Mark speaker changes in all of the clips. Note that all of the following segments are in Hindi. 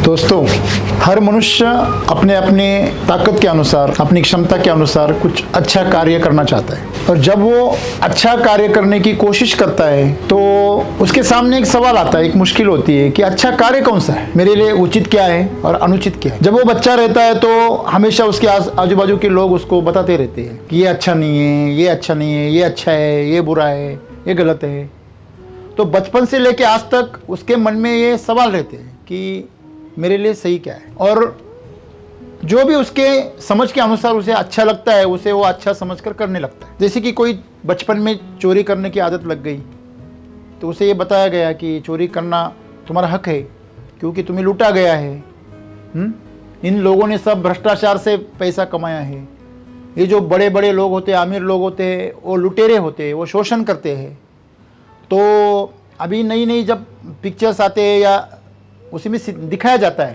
Speaker 1: दोस्तों, हर मनुष्य अपने अपने ताकत के अनुसार, अपनी क्षमता के अनुसार कुछ अच्छा कार्य करना चाहता है। और जब वो अच्छा कार्य करने की कोशिश करता है तो उसके सामने एक सवाल आता है, एक मुश्किल होती है कि अच्छा कार्य कौन सा है, मेरे लिए उचित क्या है और अनुचित क्या है। जब वो बच्चा रहता है तो हमेशा उसके आजू बाजू के लोग उसको बताते रहते हैं कि ये अच्छा नहीं है, ये अच्छा नहीं है, ये अच्छा है, ये बुरा है, ये गलत है। तो बचपन से लेके आज तक उसके मन में ये सवाल रहते हैं कि मेरे लिए सही क्या है। और जो भी उसके समझ के अनुसार उसे अच्छा लगता है उसे वो अच्छा समझकर करने लगता है। जैसे कि कोई बचपन में चोरी करने की आदत लग गई तो उसे ये बताया गया कि चोरी करना तुम्हारा हक है क्योंकि तुम्हें लूटा गया है। इन लोगों ने सब भ्रष्टाचार से पैसा कमाया है। ये जो बड़े बड़े लोग होते हैं, अमीर लोग होते हैं, वो लुटेरे होते हैं, वो शोषण करते हैं। तो अभी नई नई जब पिक्चर्स आते हैं या उसी में दिखाया जाता है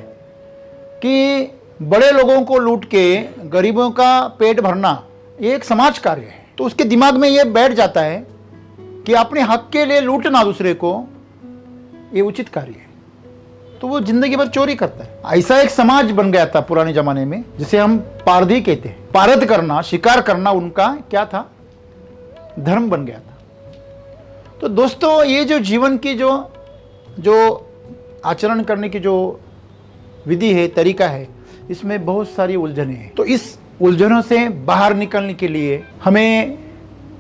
Speaker 1: कि बड़े लोगों को लूट के गरीबों का पेट भरना ये एक समाज कार्य है। तो उसके दिमाग में ये बैठ जाता है कि अपने हक के लिए लूटना दूसरे को ये उचित कार्य है, तो वो जिंदगी भर चोरी करता है। ऐसा एक समाज बन गया था पुराने जमाने में जिसे हम पारधी कहते हैं। पारद करना, शिकार करना उनका क्या था, धर्म बन गया था। तो दोस्तों, ये जो जीवन की जो आचरण करने की जो विधि है, तरीका है, इसमें बहुत सारी उलझनें हैं। तो इस उलझनों से बाहर निकलने के लिए हमें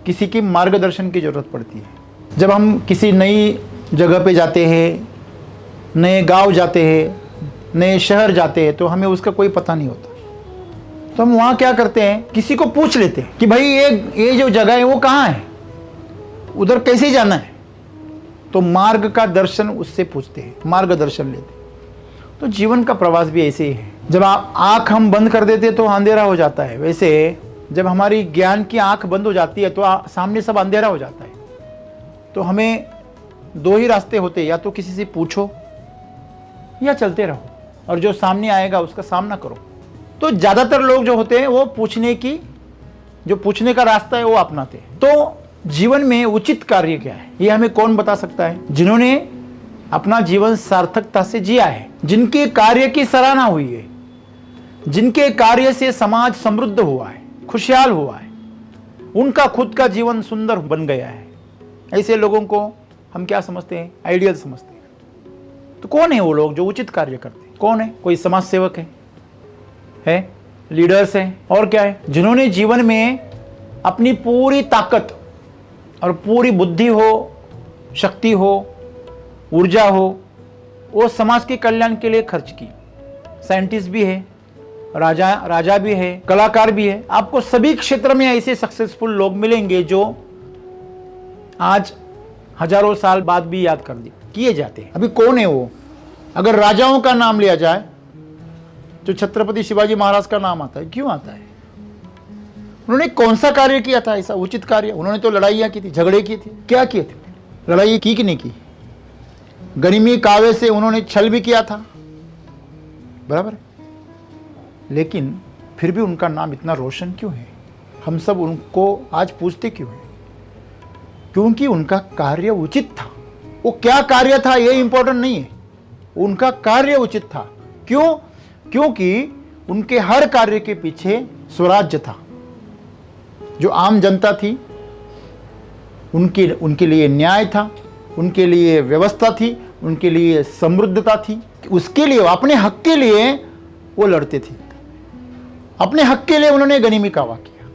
Speaker 1: किसी की मार्गदर्शन की ज़रूरत पड़ती है। जब हम किसी नई जगह पे जाते हैं, नए गांव जाते हैं, नए शहर जाते हैं, तो हमें उसका कोई पता नहीं होता। तो हम वहाँ क्या करते हैं, किसी को पूछ लेते हैं कि भाई ये जो जगह है वो कहाँ है, उधर कैसे जाना है। तो मार्ग का दर्शन उससे पूछते हैं, मार्गदर्शन लेते हैं। तो जीवन का प्रवास भी ऐसे ही है। जब आँख हम बंद कर देते तो अंधेरा हो जाता है, वैसे जब हमारी ज्ञान की आँख बंद हो जाती है तो सामने सब अंधेरा हो जाता है। तो हमें दो ही रास्ते होते हैं, या तो किसी से पूछो या चलते रहो, और जो सामने आएगा उसका सामना करो। तो ज़्यादातर लोग जो होते हैं वो पूछने का रास्ता है वो अपनाते हैं। तो जीवन में उचित कार्य क्या है, ये हमें कौन बता सकता है? जिन्होंने अपना जीवन सार्थकता से जिया है, जिनके कार्य की सराहना हुई है, जिनके कार्य से समाज समृद्ध हुआ है, खुशहाल हुआ है, उनका खुद का जीवन सुंदर बन गया है। ऐसे लोगों को हम क्या समझते हैं? आइडियल समझते हैं। तो कौन है वो लोग जो उचित कार्य करते हैं? कौन है? कोई समाज सेवक है, लीडर्स हैं, और क्या है? जिन्होंने जीवन में अपनी पूरी ताकत और पूरी बुद्धि हो, शक्ति हो, ऊर्जा हो, वो समाज के कल्याण के लिए खर्च की। साइंटिस्ट भी है, राजा भी है, कलाकार भी है। आपको सभी क्षेत्र में ऐसे सक्सेसफुल लोग मिलेंगे जो आज हजारों साल बाद भी याद किए जाते हैं। अभी कौन है वो? अगर राजाओं का नाम लिया जाए तो छत्रपति शिवाजी महाराज का नाम आता है। क्यों आता है? उन्होंने कौन सा कार्य किया था ऐसा उचित कार्य? उन्होंने तो लड़ाइयाँ की थी, झगड़े किए थे। क्या किए थे? लड़ाई की कि नहीं की? गनिमी कावे से उन्होंने छल भी किया था, बराबर है। लेकिन फिर भी उनका नाम इतना रोशन क्यों है? हम सब उनको आज पूछते क्यों है? क्योंकि उनका कार्य उचित था। वो क्या कार्य था ये इंपॉर्टेंट नहीं है, उनका कार्य उचित था। क्यों? क्योंकि उनके हर कार्य के पीछे स्वराज्य था। जो आम जनता थी उनके लिए न्याय था, उनके लिए व्यवस्था थी, उनके लिए समृद्धता थी। उसके लिए, अपने हक के लिए वो लड़ते थे। अपने हक के लिए उन्होंने गनिमी कावा किया,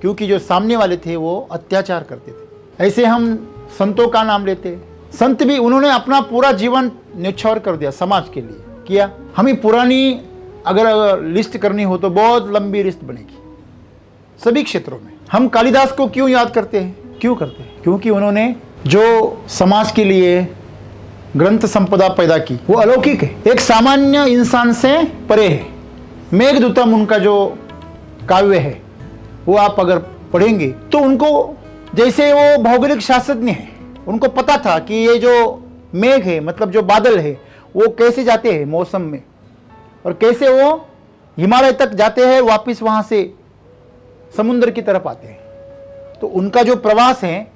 Speaker 1: क्योंकि जो सामने वाले थे वो अत्याचार करते थे। ऐसे हम संतों का नाम लेते हैं। संत भी उन्होंने अपना पूरा जीवन न्यौछावर कर दिया, समाज के लिए किया। हमें पुरानी अगर लिस्ट करनी हो तो बहुत लंबी लिस्ट बनेगी सभी क्षेत्रों में। हम कालिदास को क्यों याद करते हैं? क्यों करते हैं? क्योंकि उन्होंने जो समाज के लिए ग्रंथ संपदा पैदा की वो अलौकिक है, एक सामान्य इंसान से परे है। मेघदूतम उनका जो काव्य है वो आप अगर पढ़ेंगे तो उनको, जैसे वो भौगोलिक शास्त्रज्ञ है, उनको पता था कि ये जो मेघ है, मतलब जो बादल है, वो कैसे जाते हैं मौसम में और कैसे वो हिमालय तक जाते हैं, वापस वहाँ से समुद्र की तरफ आते हैं। तो उनका जो प्रवास है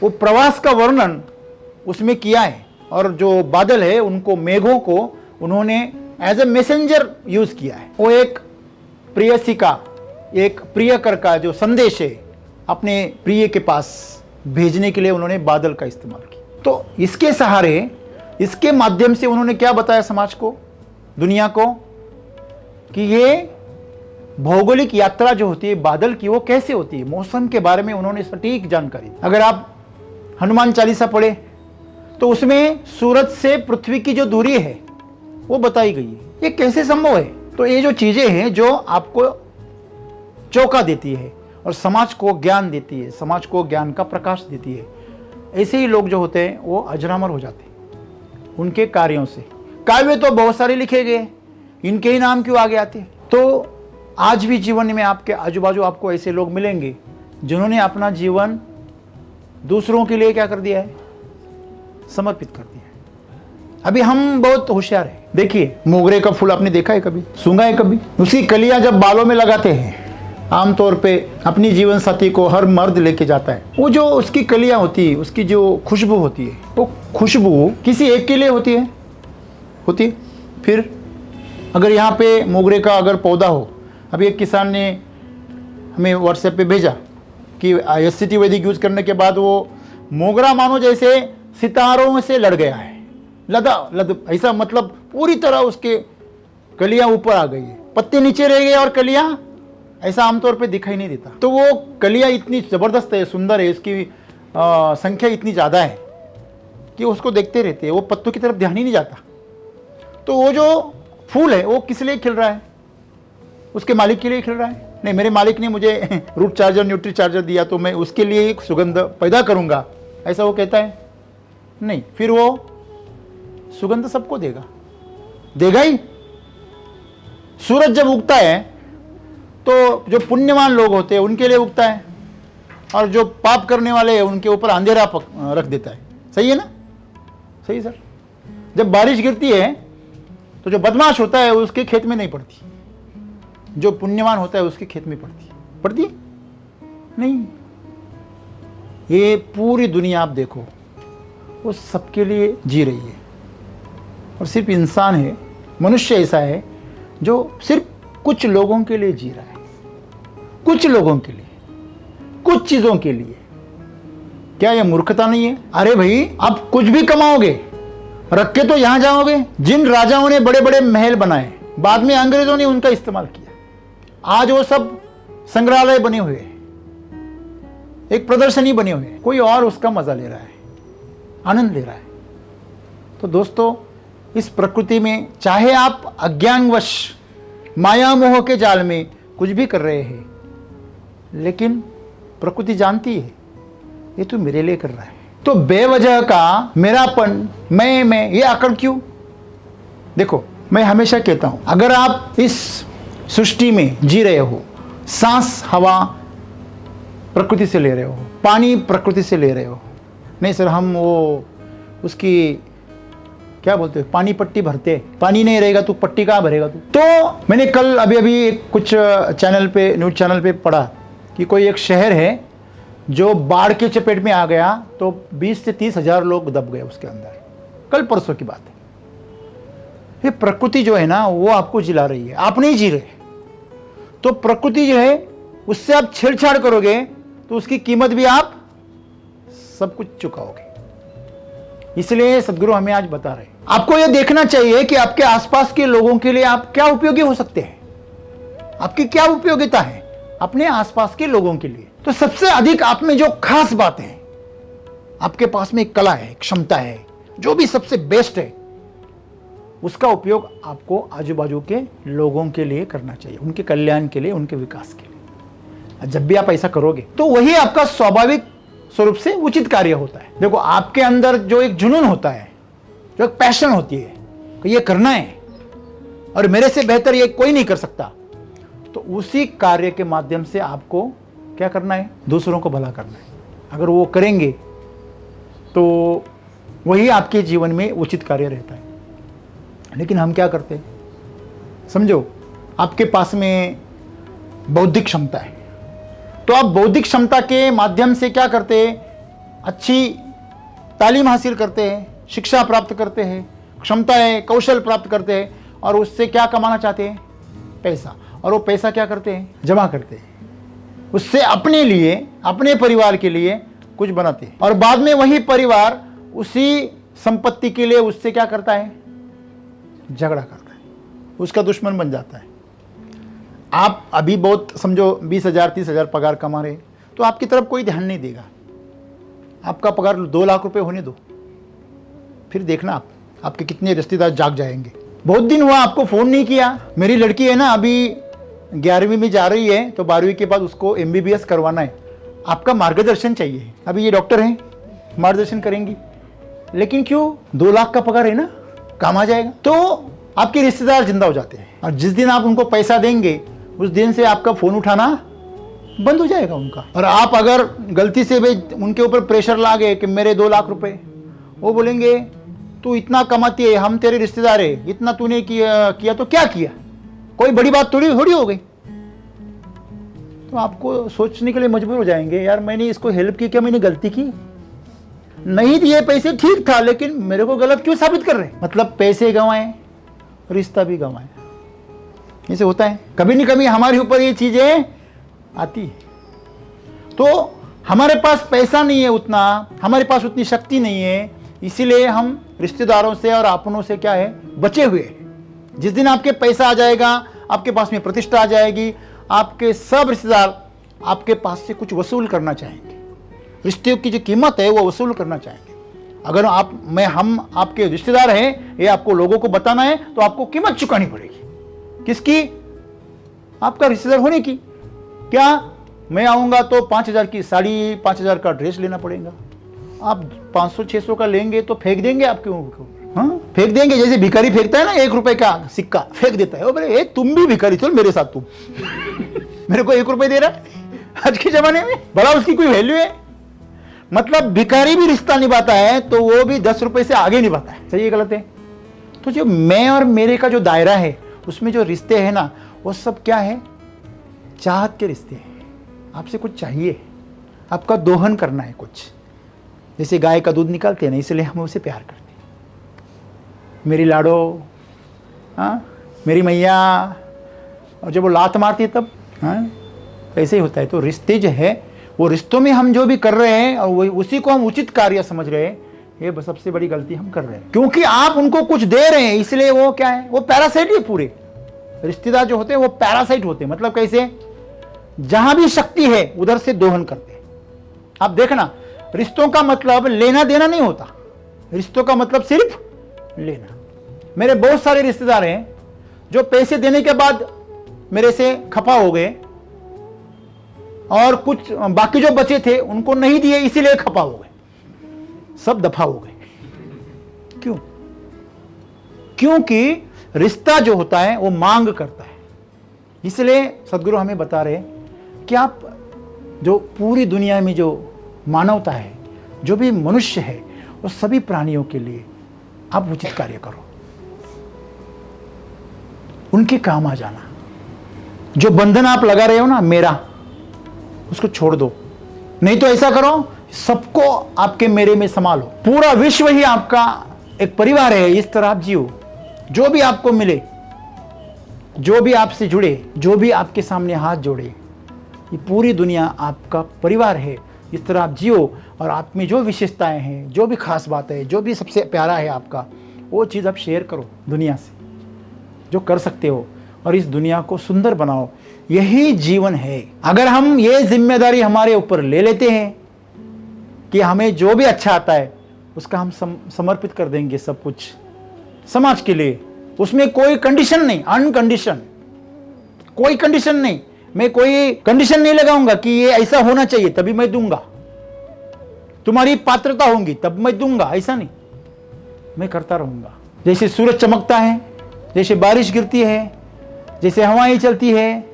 Speaker 1: वो प्रवास का वर्णन उसमें किया है। और जो बादल है उनको, मेघों को उन्होंने एज ए मैसेंजर यूज किया है। वो एक प्रेयसी का, एक प्रियकर का जो संदेश है अपने प्रिय के पास भेजने के लिए उन्होंने बादल का इस्तेमाल किया। तो इसके सहारे, इसके माध्यम से उन्होंने क्या बताया समाज को, दुनिया को, कि ये भौगोलिक यात्रा जो होती है बादल की वो कैसे होती है, मौसम के बारे में उन्होंने सटीक जानकारी। अगर आप हनुमान चालीसा पढ़े तो उसमें सूरज से पृथ्वी की जो दूरी है वो बताई गई है। ये कैसे संभव है? तो ये जो चीजें हैं जो आपको चौंका देती है और समाज को ज्ञान देती है, समाज को ज्ञान का प्रकाश देती है, ऐसे ही लोग जो होते हैं वो अजरामर हो जाते हैं उनके कार्यों से। काव्य तो बहुत सारे लिखे गए, इनके ही नाम क्यों आगे आते? तो आज भी जीवन में आपके आजू बाजू आपको ऐसे लोग मिलेंगे जिन्होंने अपना जीवन दूसरों के लिए क्या कर दिया है, समर्पित कर दिया है। अभी हम बहुत होशियार हैं। देखिए, मोगरे का फूल आपने देखा है कभी, सूंघा है कभी? उसकी कलियां जब बालों में लगाते हैं, आमतौर पे अपनी जीवन साथी को हर मर्द लेके जाता है, वो जो उसकी कलियां होती है, उसकी जो खुशबू होती है, वो खुशबू किसी एक के लिए होती है। फिर अगर यहाँ पे मोगरे का अगर पौधा हो, अभी एक किसान ने हमें व्हाट्सएप पे भेजा कि SCT वैदिक यूज करने के बाद वो मोगरा मानो जैसे सितारों से लड़ गया है, लद ऐसा, मतलब पूरी तरह उसके कलियां ऊपर आ गई है, पत्ते नीचे रह गए और कलियां, ऐसा आमतौर पे दिखाई नहीं देता। तो वो कलियां इतनी ज़बरदस्त है, सुंदर है, इसकी संख्या इतनी ज़्यादा है कि उसको देखते रहते हैं, वो पत्तों की तरफ ध्यान ही नहीं जाता। तो वो जो फूल है वो किस लिए खिल रहा है? उसके मालिक के लिए खिल रहा है? नहीं, मेरे मालिक ने मुझे रूट चार्जर, न्यूट्री चार्जर दिया तो मैं उसके लिए एक सुगंध पैदा करूंगा, ऐसा वो कहता है? नहीं, फिर वो सुगंध सबको देगा ही। सूरज जब उगता है तो जो पुण्यवान लोग होते हैं उनके लिए उगता है, और जो पाप करने वाले हैं उनके ऊपर अंधेरा रख देता है। सही है ना? सही सर। जब बारिश गिरती है तो जो बदमाश होता है उसके खेत में नहीं पड़ती, जो पुण्यवान होता है उसके खेत में पड़ती है? नहीं। ये पूरी दुनिया आप देखो, वो सबके लिए जी रही है, और सिर्फ इंसान है, मनुष्य ऐसा है जो सिर्फ कुछ लोगों के लिए जी रहा है, कुछ लोगों के लिए, कुछ चीजों के लिए। क्या यह मूर्खता नहीं है? अरे भाई, आप कुछ भी कमाओगे, रख के तो यहां जाओगे। जिन राजाओं ने बड़े बड़े महल बनाए, बाद में अंग्रेजों ने उनका इस्तेमाल किया, आज वो सब संग्रहालय बने हुए हैं, एक प्रदर्शनी बने हुए हैं, कोई और उसका मजा ले रहा है, आनंद ले रहा है। तो दोस्तों, इस प्रकृति में चाहे आप अज्ञानवश माया मोह के जाल में कुछ भी कर रहे हैं, लेकिन प्रकृति जानती है ये तो मेरे लिए कर रहा है। तो बेवजह का मेरापन, मैं ये आकर क्यों? देखो, मैं हमेशा कहता हूं, अगर आप इस सृष्टि में जी रहे हो, सांस हवा प्रकृति से ले रहे हो, पानी प्रकृति से ले रहे हो, नहीं सर हम वो उसकी क्या बोलते हैं, पानी पट्टी भरते, पानी नहीं रहेगा तो पट्टी कहाँ भरेगा तू? तो मैंने कल अभी कुछ चैनल पे, न्यूज चैनल पे पढ़ा कि कोई एक शहर है जो बाढ़ के चपेट में आ गया, तो 20 से 30 हजार लोग दब गए उसके अंदर। कल परसों की बात है। ये प्रकृति जो है ना, वो आपको जिला रही है, आप नहीं जी रहे। तो प्रकृति जो है, उससे आप छेड़छाड़ करोगे तो उसकी कीमत भी आप सब कुछ चुकाओगे। इसलिए सदगुरु हमें आज बता रहे हैं, आपको यह देखना चाहिए कि आपके आसपास के लोगों के लिए आप क्या उपयोगी हो सकते हैं, आपकी क्या उपयोगिता है अपने आसपास के लोगों के लिए। तो सबसे अधिक आप में जो खास बात है, आपके पास में एक कला है, क्षमता है, जो भी सबसे बेस्ट है, उसका उपयोग आपको आजू बाजू के लोगों के लिए करना चाहिए, उनके कल्याण के लिए, उनके विकास के लिए। जब भी आप ऐसा करोगे तो वही आपका स्वाभाविक स्वरूप से उचित कार्य होता है। देखो, आपके अंदर जो एक जुनून होता है, जो एक पैशन होती है कि ये करना है और मेरे से बेहतर ये कोई नहीं कर सकता, तो उसी कार्य के माध्यम से आपको क्या करना है, दूसरों को भला करना है। अगर वो करेंगे तो वही आपके जीवन में उचित कार्य रहता है। लेकिन हम क्या करते हैं, समझो आपके पास में बौद्धिक क्षमता है, तो आप बौद्धिक क्षमता के माध्यम से क्या करते हैं, अच्छी तालीम हासिल करते हैं, शिक्षा प्राप्त करते हैं, क्षमता है, कौशल प्राप्त करते हैं और उससे क्या कमाना चाहते हैं? पैसा। और वो पैसा क्या करते हैं? जमा करते हैं। उससे अपने लिए, अपने परिवार के लिए कुछ बनाते हैं और बाद में वही परिवार उसी संपत्ति के लिए उससे क्या करता है? झगड़ा करता है, उसका दुश्मन बन जाता है। आप अभी बहुत समझो 20,000 30,000 पगार कमा रहे, तो आपकी तरफ कोई ध्यान नहीं देगा। आपका पगार 2 लाख रुपए होने दो, फिर देखना आपके कितने रिश्तेदार जाग जाएंगे। बहुत दिन हुआ आपको फ़ोन नहीं किया। मेरी लड़की है ना, अभी 11वीं में जा रही है, तो 12वीं के बाद उसको MBBS करवाना है। आपका मार्गदर्शन चाहिए। अभी ये डॉक्टर हैं, मार्गदर्शन करेंगी, लेकिन क्यों? 2 लाख का पगार है ना, काम आ जाएगा। तो आपके रिश्तेदार जिंदा हो जाते हैं और जिस दिन आप उनको पैसा देंगे उस दिन से आपका फ़ोन उठाना बंद हो जाएगा उनका। और आप अगर गलती से भी उनके ऊपर प्रेशर ला गए कि मेरे 2 लाख रुपए, वो बोलेंगे तू इतना कमाती है, हम तेरे रिश्तेदार है, इतना तूने किया तो क्या किया? कोई बड़ी बात थोड़ी हो गई। तो आपको सोचने के लिए मजबूर हो जाएंगे, यार मैंने इसको हेल्प की, क्या मैंने गलती की? नहीं दिए पैसे ठीक था, लेकिन मेरे को गलत क्यों साबित कर रहे? मतलब पैसे गंवाए, रिश्ता भी गंवाए। ऐसे होता है। कभी न कभी हमारे ऊपर ये चीजें आती है। तो हमारे पास पैसा नहीं है उतना, हमारे पास उतनी शक्ति नहीं है, इसीलिए हम रिश्तेदारों से और अपनों से क्या है? बचे हुए हैं। जिस दिन आपके पैसा आ जाएगा, आपके पास में प्रतिष्ठा आ जाएगी, आपके सब रिश्तेदार आपके पास से कुछ वसूल करना चाहेंगे। रिश्ते की जो कीमत है वो वसूल करना चाहेंगे। अगर हम आपके रिश्तेदार हैं, ये आपको लोगों को बताना है, तो आपको कीमत चुकानी पड़ेगी। किसकी? आपका रिश्तेदार होने की। क्या? मैं आऊँगा तो 5,000 की साड़ी, 5,000 का ड्रेस लेना पड़ेगा। आप 500-600 का लेंगे तो फेंक देंगे आपके ऊपर। हाँ, फेंक देंगे। जैसे भिखारी फेंकता है ना, 1 रुपए का सिक्का फेंक देता है। बोले तुम भी भिखारी, चल मेरे साथ तुम मेरे को 1 रुपए दे रहा है आज के जमाने में, बड़ा उसकी कोई वैल्यू है? मतलब भिखारी भी रिश्ता निभाता है तो वो भी 10 रुपए से आगे निभाता है। सही है गलत है? तो जो मैं और मेरे का जो दायरा है, उसमें जो रिश्ते हैं ना, वो सब क्या है? चाहत के रिश्ते हैं। आपसे कुछ चाहिए, आपका दोहन करना है कुछ। जैसे गाय का दूध निकालते हैं ना, इसलिए हम उसे प्यार करते हैं। मेरी लाडो, हाँ मेरी मैया, और जब वो लात मारती है तब, हाँ ऐसे ही होता है। तो रिश्ते जो है, वो रिश्तों में हम जो भी कर रहे हैं और वो उसी को हम उचित कार्य समझ रहे हैं, ये सबसे बड़ी गलती हम कर रहे हैं। क्योंकि आप उनको कुछ दे रहे हैं, इसलिए वो क्या है? वो पैरासाइट ही पूरे रिश्तेदार जो होते हैं वो पैरासाइट होते हैं। मतलब कैसे? जहां भी शक्ति है उधर से दोहन करते हैं। आप देखना, रिश्तों का मतलब लेना देना नहीं होता, रिश्तों का मतलब सिर्फ लेना। मेरे बहुत सारे रिश्तेदार हैं जो पैसे देने के बाद मेरे से खफा हो गए, और कुछ बाकी जो बचे थे उनको नहीं दिए, इसीलिए खफा हो गए, सब दफा हो गए। क्यों? क्योंकि रिश्ता जो होता है वो मांग करता है। इसलिए सदगुरु हमें बता रहे कि आप जो पूरी दुनिया में जो मानवता है, जो भी मनुष्य है, वो सभी प्राणियों के लिए आप उचित कार्य करो, उनके काम आ जाना। जो बंधन आप लगा रहे हो ना मेरा, उसको छोड़ दो। नहीं तो ऐसा करो, सबको आपके मेरे में संभालो। पूरा विश्व ही आपका एक परिवार है, इस तरह आप जियो। जो भी आपको मिले, जो भी आपसे जुड़े, जो भी आपके सामने हाथ जोड़े, ये पूरी दुनिया आपका परिवार है, इस तरह आप जियो। और आप में जो विशेषताएं हैं, जो भी खास बात है, जो भी सबसे प्यारा है आपका, वो चीज़ आप शेयर करो दुनिया से, जो कर सकते हो, और इस दुनिया को सुंदर बनाओ। यही जीवन है। अगर हम ये जिम्मेदारी हमारे ऊपर ले लेते हैं कि हमें जो भी अच्छा आता है उसका हम समर्पित कर देंगे सब कुछ समाज के लिए, उसमें कोई कंडीशन नहीं, अनकंडीशन, कोई कंडीशन नहीं। मैं कोई कंडीशन नहीं लगाऊंगा कि ये ऐसा होना चाहिए तभी मैं दूंगा, तुम्हारी पात्रता होगी तब मैं दूंगा, ऐसा नहीं। मैं करता रहूंगा। जैसे सूरज चमकता है, जैसे बारिश गिरती है, जैसे हवाएं चलती है,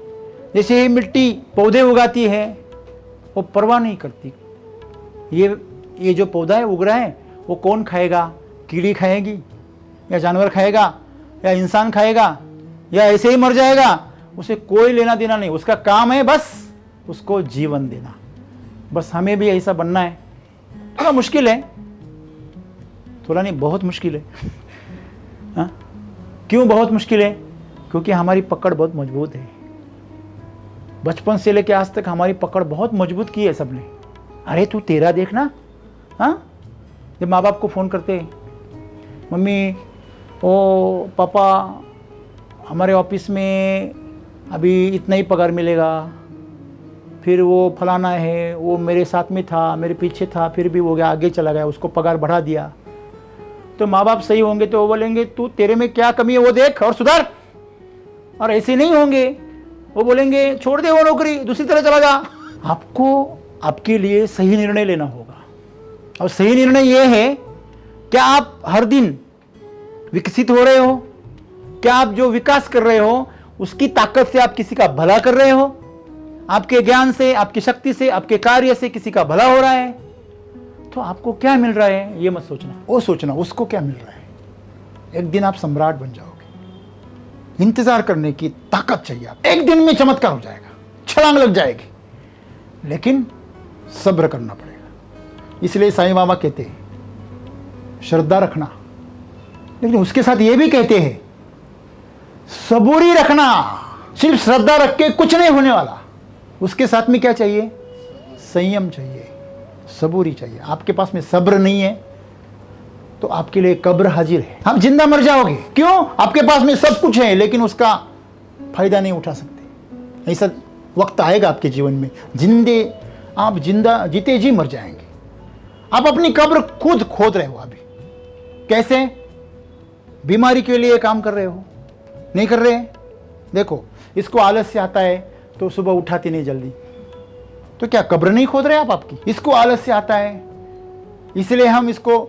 Speaker 1: जैसे मिट्टी पौधे उगाती है, वो परवाह नहीं करती ये जो पौधा है उग रहा है वो कौन खाएगा? कीड़ी खाएगी या जानवर खाएगा या इंसान खाएगा या ऐसे ही मर जाएगा? उसे कोई लेना देना नहीं। उसका काम है बस उसको जीवन देना। बस हमें भी ऐसा बनना है। थोड़ा मुश्किल है, थोड़ा नहीं बहुत मुश्किल है,
Speaker 2: हाँ? क्यों बहुत मुश्किल है? क्योंकि हमारी पकड़ बहुत मजबूत है। बचपन से लेके आज तक हमारी पकड़ बहुत मजबूत की है सबने। अरे तू तेरा देखना। हाँ, जब माँ बाप को फ़ोन करते, मम्मी ओ पापा हमारे ऑफिस में अभी इतना ही पगार मिलेगा, फिर वो फलाना है, वो मेरे साथ में था, मेरे पीछे था, फिर भी वो गया आगे चला गया, उसको पगार बढ़ा दिया। तो माँ बाप सही होंगे तो वो बोलेंगे तू तेरे में क्या कमी है वो देख और सुधार। और ऐसे नहीं होंगे, वो बोलेंगे छोड़ दे वो नौकरी, दूसरी तरह चला जा। आपको आपके लिए सही निर्णय लेना होगा। और सही निर्णय ये है, क्या आप हर दिन विकसित हो रहे हो? क्या आप जो विकास कर रहे हो उसकी ताकत से आप किसी का भला कर रहे हो? आपके ज्ञान से, आपकी शक्ति से, आपके कार्य से किसी का भला हो रहा है? तो आपको क्या मिल रहा है ये मत सोचना, वो सोचना उसको क्या मिल रहा है। एक दिन आप सम्राट बन जाओगे। इंतजार करने की ताकत चाहिए। आप एक दिन में चमत्कार हो जाएगा, छलांग लग जाएगी, लेकिन सब्र करना पड़ेगा। इसलिए साईं बाबा कहते हैं श्रद्धा रखना, लेकिन उसके साथ ये भी कहते हैं सबूरी रखना। सिर्फ श्रद्धा रख के कुछ नहीं होने वाला, उसके साथ में क्या चाहिए? संयम चाहिए, सबूरी चाहिए। आपके पास में सब्र नहीं है तो आपके लिए कब्र हाजिर है, आप जिंदा मर जाओगे। क्यों? आपके पास में सब कुछ है लेकिन उसका फायदा नहीं उठा सकते। ऐसा वक्त आएगा आपके जीवन में, आप जिंदा जीते जी मर जाएंगे। आप अपनी कब्र खुद खोद रहे हो अभी। कैसे? बीमारी के लिए काम कर रहे हो, नहीं कर रहे? देखो, इसको आलस्य आता है तो सुबह उठाते नहीं जल्दी, तो क्या कब्र नहीं खोद रहे आप आपकी? इसको आलस्य आता है इसलिए हम इसको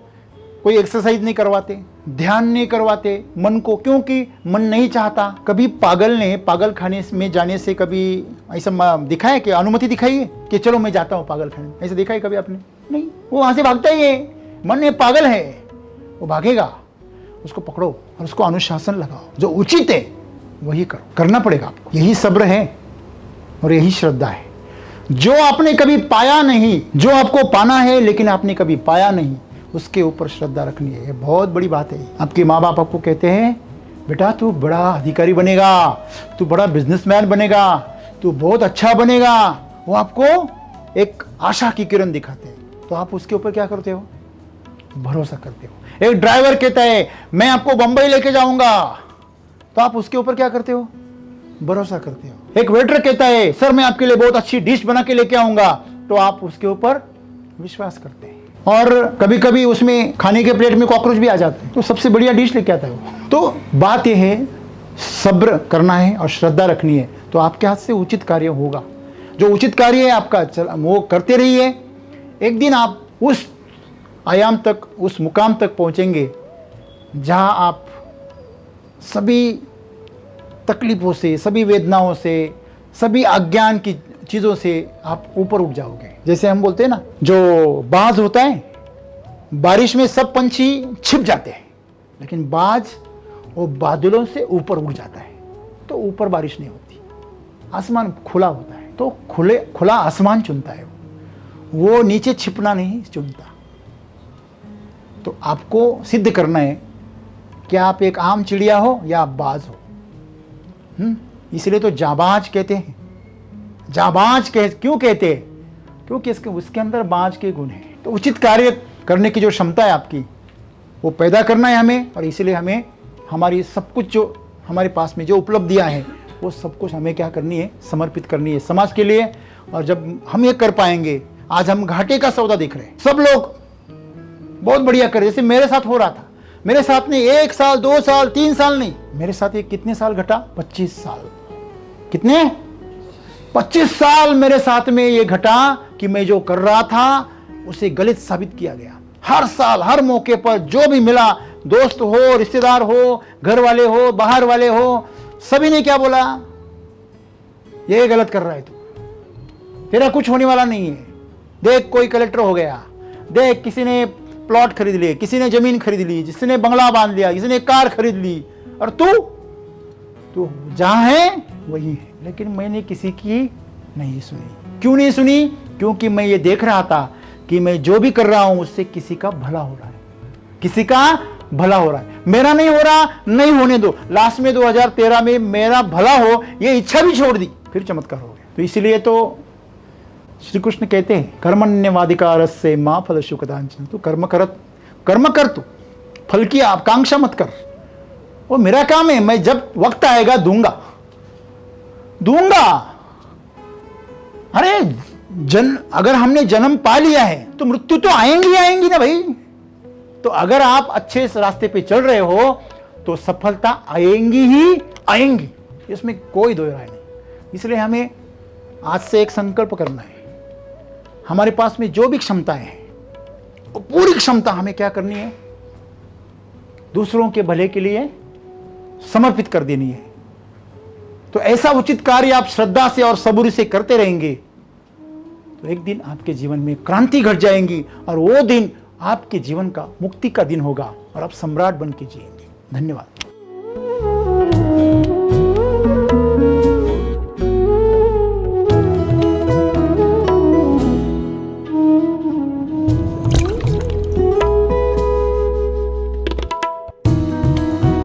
Speaker 2: कोई एक्सरसाइज नहीं करवाते, ध्यान नहीं करवाते मन को, क्योंकि मन नहीं चाहता। कभी पागल ने पागल खाने में जाने से कभी ऐसा दिखा है कि अनुमति दिखाई है कि चलो मैं जाता हूँ पागल खाने? ऐसा देखा है कभी आपने? नहीं, वो वहां से भागता ही है। मन में पागल है, वो भागेगा, उसको पकड़ो और उसको अनुशासन लगाओ। जो उचित है वही करो, करना पड़ेगा आपको। यही सब्र है और यही श्रद्धा है। जो आपने कभी पाया नहीं, जो आपको पाना है लेकिन आपने कभी पाया नहीं, उसके ऊपर श्रद्धा रखनी है। ये बहुत बड़ी बात है। आपके माँ बाप आपको कहते हैं बेटा तू बड़ा अधिकारी बनेगा, तू बड़ा बिजनेसमैन बनेगा, तू बहुत अच्छा बनेगा। वो आपको एक आशा की किरण दिखाते हैं, तो आप उसके ऊपर क्या करते हो? भरोसा करते हो। एक ड्राइवर कहता है मैं आपको बंबई लेके जाऊंगा, तो आप उसके ऊपर क्या करते हो? भरोसा करते हो। एक वेटर कहता है सर मैं आपके लिए बहुत अच्छी डिश बना के लेके आऊंगा, तो आप उसके ऊपर विश्वास करते हैं। और कभी कभी उसमें खाने के प्लेट में कॉकरोच भी आ जाते हैं, तो सबसे बढ़िया डिश लेके आता है वो। तो बात यह है सब्र करना है और श्रद्धा रखनी है, तो आपके हाथ से उचित कार्य होगा। जो उचित कार्य है आपका वो करते रहिए। एक दिन आप उस आयाम तक, उस मुकाम तक पहुंचेंगे जहां आप सभी तकलीफों से, सभी वेदनाओं से, सभी अज्ञान की चीज़ों से आप ऊपर उठ जाओगे। जैसे हम बोलते हैं ना, जो बाज होता है, बारिश में सब पंछी छिप जाते हैं, लेकिन बाज वो बादलों से ऊपर उड़ जाता है, तो ऊपर बारिश नहीं होती, आसमान खुला होता है, तो खुला आसमान चुनता है वो नीचे छिपना नहीं चुनता। तो आपको सिद्ध करना है कि आप एक आम चिड़िया हो या आप बाज हो। इसलिए तो जाबाज कहते हैं। जाबाज क्यों कहते हैं? क्योंकि उसके अंदर बाज के गुण हैं। तो उचित कार्य करने की जो क्षमता है आपकी, वो पैदा करना है हमें, और इसलिए हमें हमारी सब कुछ जो हमारे पास में जो उपलब्धियां हैं वो सब कुछ हमें क्या करनी है? समर्पित करनी है समाज के लिए। और जब हम ये कर पाएंगे, आज हम घाटे का सौदा देख रहे हैं, सब लोग बहुत बढ़िया कर, जैसे मेरे साथ हो रहा था। मेरे साथ में 1 साल 2 साल 3 साल नहीं, मेरे साथ ये कितने साल घटा? 25 साल। कितने? 25 साल मेरे साथ में ये घटा कि मैं जो कर रहा था उसे गलत साबित किया गया। हर साल हर मौके पर जो भी मिला, दोस्त हो, रिश्तेदार हो, घर वाले हो, बाहर वाले हो, सभी ने क्या बोला? ये गलत कर रहा है तू, तेरा कुछ होने वाला नहीं है। देख कोई कलेक्टर हो गया, देख किसी ने प्लॉट खरीद लिए, किसी ने जमीन खरीद ली, किसी ने बंगला बांध लिया, किसी ने कार खरीद ली, और तू जहां है वही है। लेकिन मैंने किसी की नहीं सुनी। क्यों नहीं सुनी? क्योंकि मैं ये देख रहा था कि मैं जो भी कर रहा हूं उससे किसी का भला हो रहा है, किसी का भला हो रहा है, मेरा नहीं हो रहा, नहीं होने दो। लास्ट में 2013 में मेरा भला हो, ये इच्छा भी छोड़ दी, फिर चमत्कार हो गया। तो इसलिए तो श्री कृष्ण कहते हैं कर्मण्यवाधिकारस्य मा फलेषु कदाचन, तू कर्म कर, तू फल की आकांक्षा मत कर। वो मेरा काम है, मैं जब वक्त आएगा दूंगा। अरे अगर हमने जन्म पा लिया है तो मृत्यु तो आएंगी ना भाई। तो अगर आप अच्छे रास्ते पे चल रहे हो तो सफलता आएंगी, इसमें कोई दो राय नहीं। इसलिए हमें आज से एक संकल्प करना है, हमारे पास में जो भी क्षमताएं हैं वो पूरी क्षमता हमें क्या करनी है, दूसरों के भले के लिए समर्पित कर देनी है। तो ऐसा उचित कार्य आप श्रद्धा से और सबूरी से करते रहेंगे तो एक दिन आपके जीवन में क्रांति घट जाएंगी और वो दिन आपके जीवन का मुक्ति का दिन होगा और आप सम्राट बन के जिएंगे। धन्यवाद।